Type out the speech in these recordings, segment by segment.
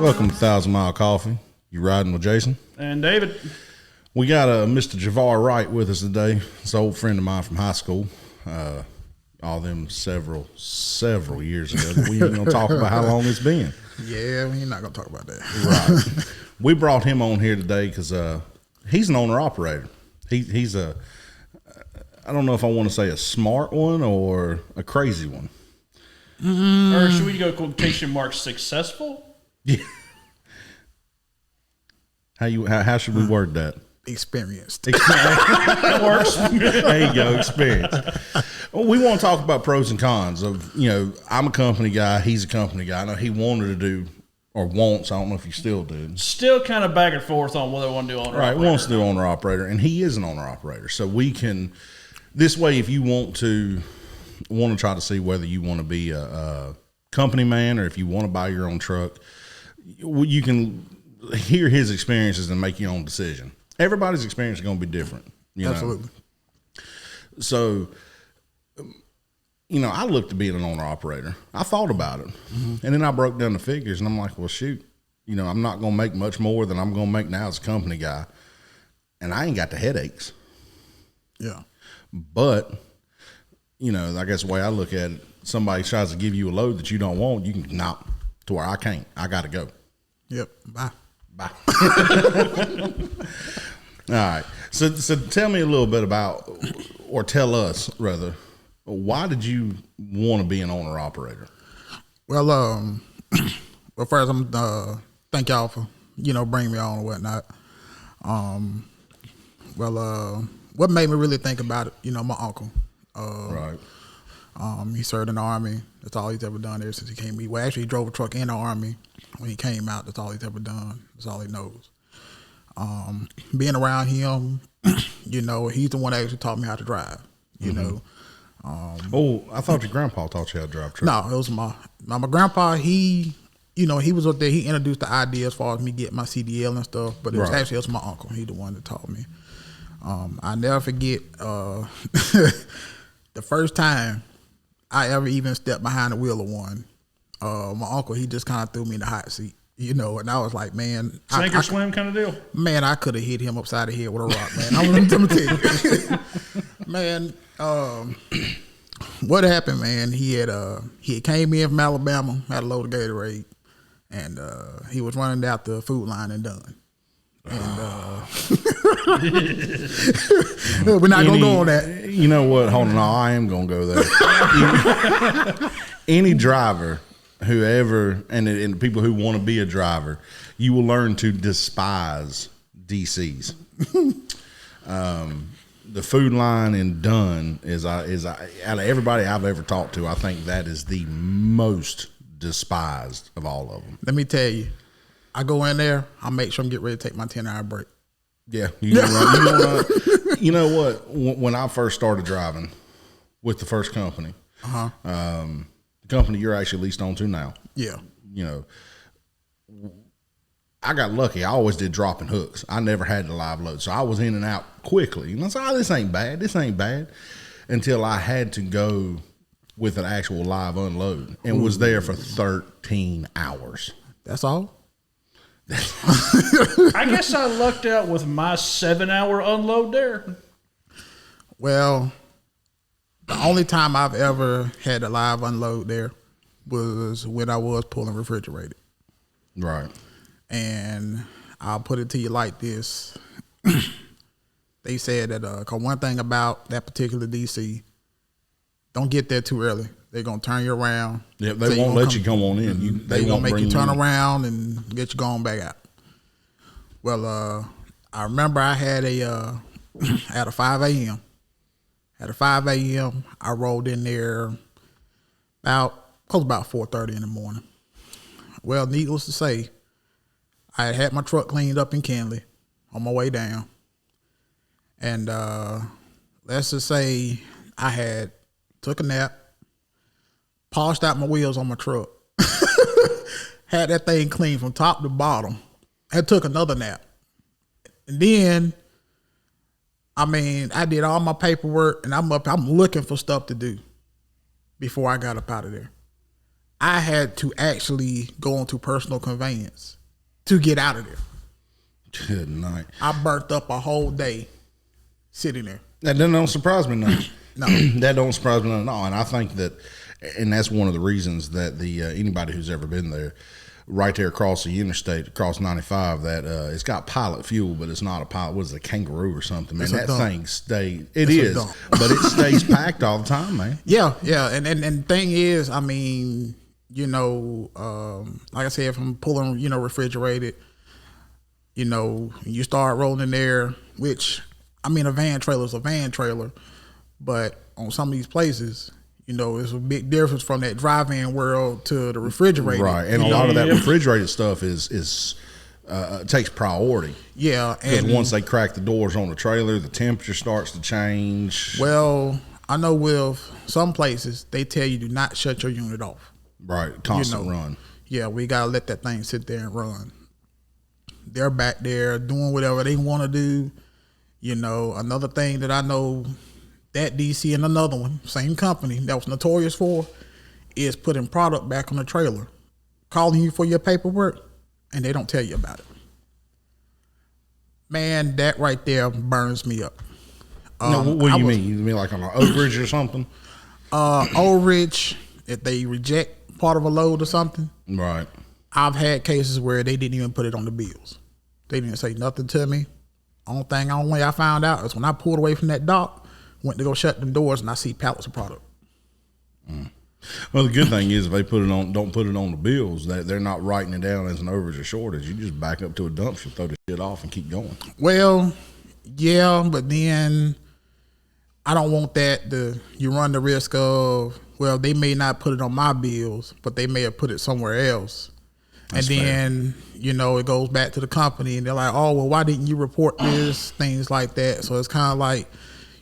Welcome to 1,000 Mile Coffee. You riding with Jason? And David. We got Mr. Javar Wright with us today. He's an old friend of mine from high school. All them several years ago. But we ain't going to talk about how long it's been. Yeah, we're not going to talk about that. Right. We brought him on here today because he's an owner-operator. He's a, I don't know if I want to say a smart one or a crazy one. Or should we go quotation marks successful? Yeah. How should we word that? Experienced. That works. There you go, experience. We want to talk about pros and cons of, I'm a company guy, he's a company guy. I know he wanted to do, or wants, I don't know if you still do. Still kind of back and forth on whether I want to do owner Right, operator. wants to do owner operator, and he is an owner operator. So we can, this way, if you want to try to see whether you want to be a company man or if you want to buy your own truck, you can hear his experiences and make your own decision. Everybody's experience is going to be different. Absolutely. So, I looked to being an owner operator. I thought about it. Mm-hmm. And then I broke down the figures and I'm like, well, shoot, I'm not going to make much more than I'm going to make now as a company guy. And I ain't got the headaches. Yeah. But, I guess the way I look at it, somebody tries to give you a load that you don't want, you can knock to where I can't. I got to go. Yep. Bye. All right. So tell me a little bit about, or tell us rather, why did you want to be an owner operator? Well, well, first I'm thank y'all for bringing me on and whatnot. What made me really think about it? My uncle. Right. He served in the Army. That's all he's ever done ever since he came. Well, actually, he drove a truck in the Army. When he came out, that's all he's ever done. That's all he knows. Being around him, he's the one that actually taught me how to drive. I thought your grandpa taught you how to drive truck. No, it was my grandpa. He was up there. He introduced the idea as far as me getting my CDL and stuff. But it was actually my uncle. He the one that taught me. I never forget the first time I ever even stepped behind the wheel of one. My uncle, he just kind of threw me in the hot seat, and I was like, man. Sink or swim kind of deal? Man, I could have hit him upside the head with a rock, man. I'm going to tell you. Man, what happened, man, he came in from Alabama, had a load of Gatorade, and he was running out the food line and done. And we're not going to go on that. You know what? Hold on. No, I am going to go there. Any driver, whoever, and the people who want to be a driver, you will learn to despise DCs. The food line in Dunn is out of everybody I've ever talked to, I think that is the most despised of all of them. Let me tell you, I go in there, I make sure I'm getting ready to take my 10-hour break. Yeah, you know what? When I first started driving with the first company, the company you're actually leased on to now. Yeah. I got lucky. I always did dropping hooks. I never had the live load. So I was in and out quickly. And I said, this ain't bad. This ain't bad. Until I had to go with an actual live unload and was there for 13 hours. That's all? I guess I lucked out with my 7-hour unload there. Well, the only time I've ever had a live unload there was when I was pulling refrigerated. Right. And I'll put it to you like this. They said that cause one thing about that particular DC, don't get there too early. They're going to turn you around. Yeah, they won't let you come on in. They're going to make you turn around and get you going back out. Well, I remember I had at a 5 a.m. At a 5 a.m., I rolled in there about 4:30 in the morning. Well, needless to say, I had my truck cleaned up in Kenley on my way down. And let's just say I had took a nap, polished out my wheels on my truck, had that thing clean from top to bottom, and took another nap. And then, I did all my paperwork, and I'm looking for stuff to do before I got up out of there. I had to actually go into personal conveyance to get out of there. Good night. I burnt up a whole day sitting there. That don't surprise me none. No. That don't surprise me none at all. And I think that, and that's one of the reasons that the anybody who's ever been there, right there across the interstate, across 95, that it's got pilot fuel, but it's not a pilot. What is it, a kangaroo or something? Man, that thing stays. It is, but it stays packed all the time, man. Yeah. And the thing is, I mean, you know, like I said, if I'm pulling, you know, refrigerated, you know, you start rolling in there, which, I mean, a van trailer is a van trailer, but on some of these places, you know, it's a big difference from that drive-in world to the refrigerated. Right, and a lot of that refrigerated stuff takes priority. Yeah. Because once they crack the doors on the trailer, the temperature starts to change. Well, I know with some places, they tell you do not shut your unit off. Right, constant run. Yeah, we got to let that thing sit there and run. They're back there doing whatever they want to do. You know, another thing that I know that DC and another one, same company, that was notorious for, is putting product back on the trailer, calling you for your paperwork, and they don't tell you about it. Man, that right there burns me up. What do you mean? You mean like on an overage or something? Overage, if they reject part of a load or something. Right. I've had cases where they didn't even put it on the bills. They didn't say nothing to me. Only way I found out is when I pulled away from that dock, went to go shut them doors, and I see pallets of product. Well, the good thing is if they don't put it on the bills, that they're not writing it down as an overage or shortage. You just back up to a dumpster, throw the shit off, and keep going. Well, yeah, but then I don't want that. You run the risk of, well, they may not put it on my bills, but they may have put it somewhere else. That's and then, fair. You know, it goes back to the company and they're like, oh, well, why didn't you report this? Things like that. So it's kind of like,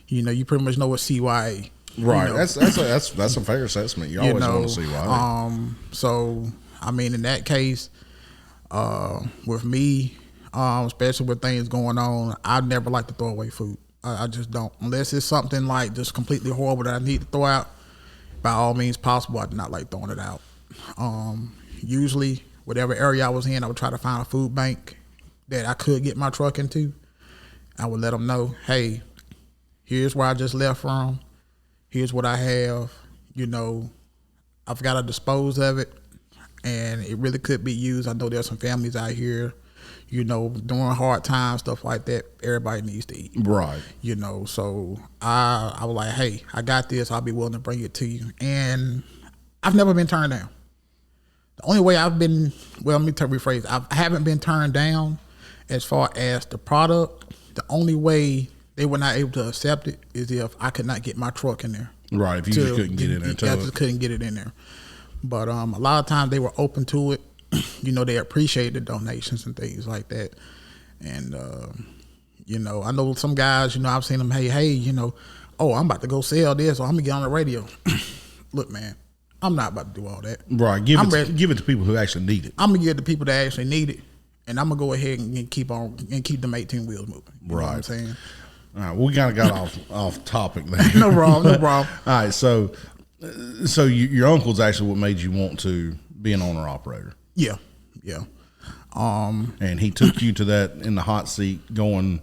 you know, you pretty much know what CYA. Right. You know? That's a fair assessment. You always want to CYA. So, I mean, in that case, with me, especially with things going on, I never like to throw away food. I just don't. Unless it's something like just completely horrible that I need to throw out, by all means possible, I do not like throwing it out. Usually, whatever area I was in, I would try to find a food bank that I could get my truck into. I would let them know, hey, here's where I just left from. Here's what I have. You know, I've got to dispose of it, and it really could be used. I know there's some families out here, you know, during hard times, stuff like that. Everybody needs to eat. Right. You know, so I was like, hey, I got this. I'll be willing to bring it to you. And I've never been turned down. The only way I've been, well, let me rephrase, I haven't been turned down as far as the product. The only way they were not able to accept it is if I could not get my truck in there. Right, if you just couldn't get in there. I just couldn't get it in there. But a lot of times they were open to it. You know, they appreciate the donations and things like that. And, you know, I know some guys, you know, I've seen them, hey, you know, oh, I'm about to go sell this or I'm going to get on the radio. Look, man, I'm not about to do all that. Right, give it to people who actually need it. I'm going to give it to people that actually need it. And I'm going to go ahead and keep them 18 wheels moving. You know what I'm saying? All right, we kind of got off topic there. No problem. All right, so your uncle's actually what made you want to be an owner-operator. Yeah. And he took you to that in the hot seat going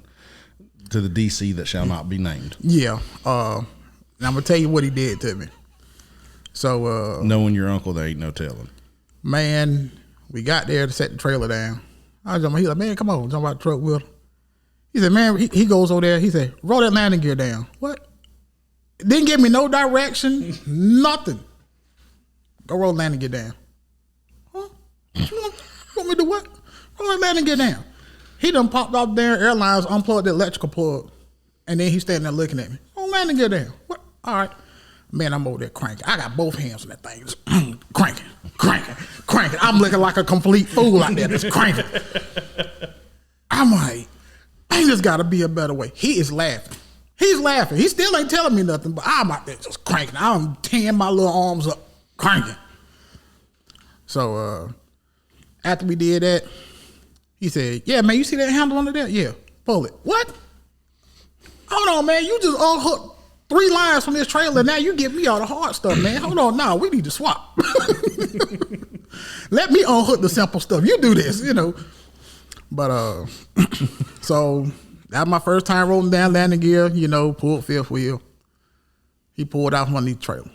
to the DC that shall not be named. Yeah. And I'm going to tell you what he did to me. So knowing your uncle, there ain't no telling. Man, we got there to set the trailer down. He's like, man, come on, jump out the truck with him. He said, man, he goes over there. He said, roll that landing gear down. What? Didn't give me no direction, nothing. Go roll the landing gear down. Huh? You want me to do what? Roll that landing gear down. He done popped off there, airlines, unplugged the electrical plug, and then he's standing there looking at me. Roll the landing gear down. What? All right. Man, I'm over there cranking. I got both hands on that thing. Just cranking. I'm looking like a complete fool out there just cranking. I'm like, ain't just got to be a better way. He is laughing. He's laughing. He still ain't telling me nothing, but I'm out there just cranking. I'm tearing my little arms up, cranking. So after we did that, he said, yeah, man, you see that handle under there? Yeah, pull it. What? Hold on, man. You just unhooked 3 lines from this trailer. Now you give me all the hard stuff, man. Hold on, now we need to swap. Let me unhook the simple stuff. You do this, you know. But so that was my first time rolling down landing gear. You know, pulled fifth wheel. He pulled out from underneath the trailer.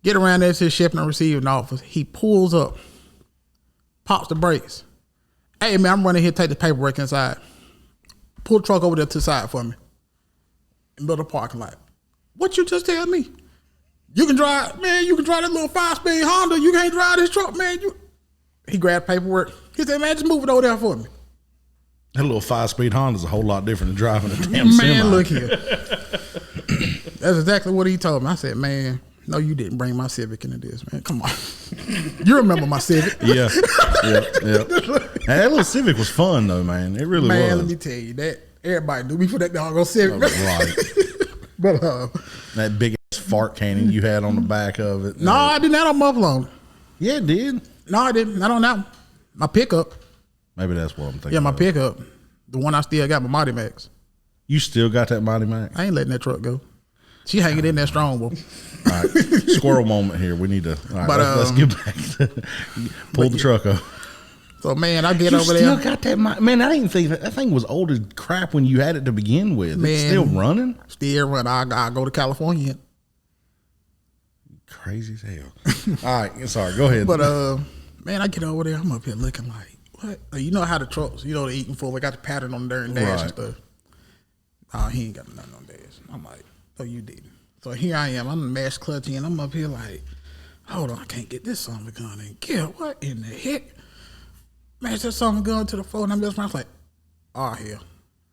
Get around there to the shipping and receiving office. He pulls up, pops the brakes. Hey man, I'm running here. Take the paperwork inside. Pull the truck over there to the side for me. In the middle of the parking lot. What you just tell me? You can drive, man. You can drive that little 5-speed Honda. You can't drive this truck, man. He grabbed paperwork. He said, "Man, just move it over there for me." That little 5-speed Honda is a whole lot different than driving a damn semi. Man, look here. That's exactly what he told me. I said, "Man, no, you didn't bring my Civic into this, man. Come on." You remember my Civic? Yeah. That little Civic was fun though, man. It really was. Man, let me tell you that everybody knew me for that doggone Civic. Right. But that big ass fart cannon you had on the back of it. No, I didn't have no muffler on. Yeah, it did. No, I didn't. Not on that one. My pickup. Maybe that's what I'm thinking. Yeah, my of. pickup. The one I still got, my Mighty Max. You still got that Mighty Max? I ain't letting that truck go. She hanging in there strong, boy. All right, squirrel moment here. We need to. All right, let's get back to pull the truck up. So man, I get You over still there. got that? Man, I didn't think that thing was old as crap when you had it to begin with. Man, it's still running. Still run. I go to California. Crazy as hell. All right, sorry. Go ahead. But man, I get over there. I'm up here looking like what? You know how the trucks, you know, the eating full. They got the pattern on the darn dash and stuff. Oh, he ain't got nothing on dash. I'm like, oh, you didn't. So here I am. I'm in mash clutch and I'm up here like, hold on, I can't get this son of a gun in gear. What in the heck? Match that son of a gun to the floor, and I'm just like, oh hell.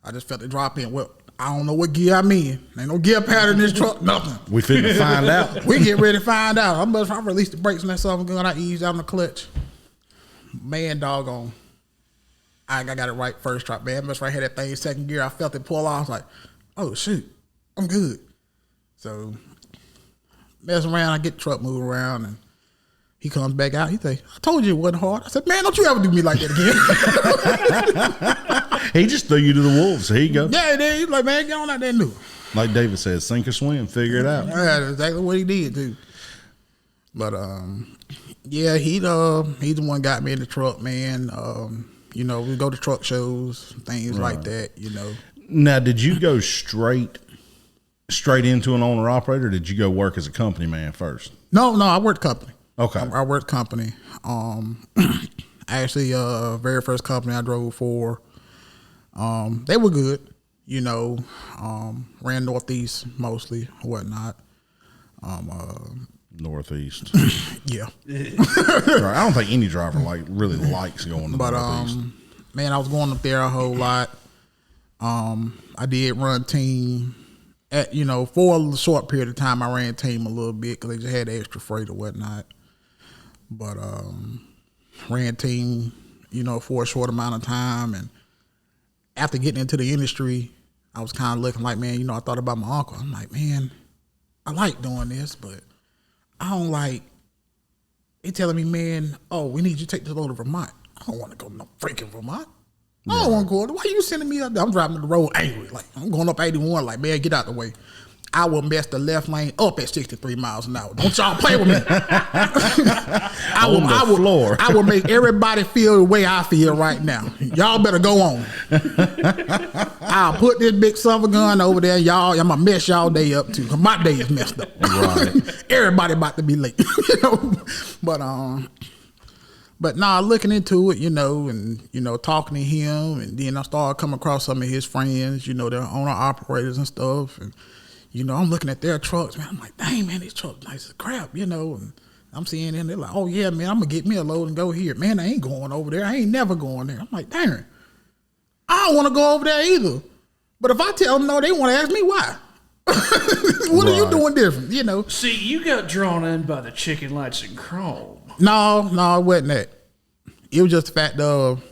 I just felt it drop in. Well, I don't know what gear I'm in. Ain't no gear pattern in this truck, nothing. We finna find out. We get ready to find out. I released the brakes on that son of a gun. I eased out on the clutch. Man, doggone. I got it right first try. Man, I right here that thing second gear. I felt it pull off. I was like, oh shoot, I'm good. So mess around, I get the truck moved around, and he comes back out. He say, I told you it wasn't hard. I said, man, don't you ever do me like that again. He just threw you to the wolves. Here you go. Yeah, he's like, man, get on out there and do it. Like David said, sink or swim, figure it out. Yeah, that's exactly what he did too. But yeah, he's the one got me in the truck, man. You know, we go to truck shows, things like that, you know. Now, did you go straight into an owner operator, or did you go work as a company man first? No, I worked company. Okay. I worked company. Actually, very first company I drove for, they were good, you know, ran Northeast mostly, whatnot. Northeast. Yeah. Right. I don't think any driver really likes going to Northeast. Man, I was going up there a whole lot. I did run team at, you know, for a short period of time. I ran team a little bit because they just had extra freight or whatnot. But ran team, you know, for a short amount of time. And after getting into the industry, I was kind of looking like, man, you know, I thought about my uncle. I'm like, man, I like doing this, but I don't like, he telling me, man, oh, we need you to take this load to Vermont. I don't want to go to no freaking Vermont. I don't want to go. Why you sending me up there? I'm driving the road angry. Like, I'm going up 81, like, man, get out the way. I will mess the left lane up at 63 miles an hour. Don't y'all play with me. I will make everybody feel the way I feel right now. Y'all better go on. I'll put this big son of a gun over there. Y'all, I'm going to mess y'all day up too. 'Cause my day is messed up. Right. Everybody about to be late. You know? But nah, looking into it, you know, and, you know, talking to him, and then I started coming across some of his friends, you know, their owner operators and stuff, and you know, I'm looking at their trucks, man. I'm like, dang, man, these trucks nice as crap, you know. And I'm seeing them, they're like, oh, yeah, man, I'm going to get me a load and go here. Man, I ain't going over there. I ain't never going there. I'm like, dang, I don't want to go over there either. But if I tell them no, they want to ask me why. What are you doing different, you know? See, you got drawn in by the chicken lights and chrome. No, it wasn't that. It was just the fact of,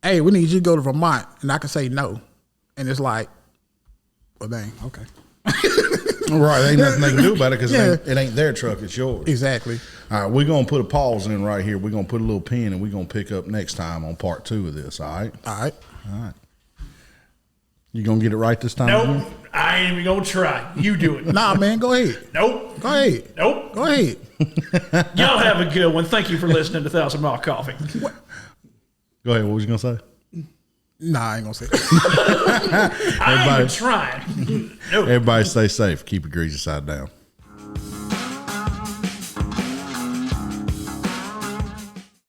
hey, we need you to go to Vermont. And I can say no. And it's like, well, dang, okay. Right, ain't nothing they can do about it because it ain't their truck, it's yours. Exactly. All right, we're going to put a pause in right here. We're going to put a little pin, and we're going to pick up next time on part 2 of this, all right? All right. You going to get it right this time? Nope. I ain't even gonna try. You do it. Nah, man, go ahead. Nope. Go ahead. Nope. Go ahead. Y'all have a good one. Thank you for listening to 1,000 Mile Coffee. Go ahead. What was you gonna say? Nah, I ain't gonna say that. I ain't even trying. Nope. Everybody stay safe. Keep your greasy side down.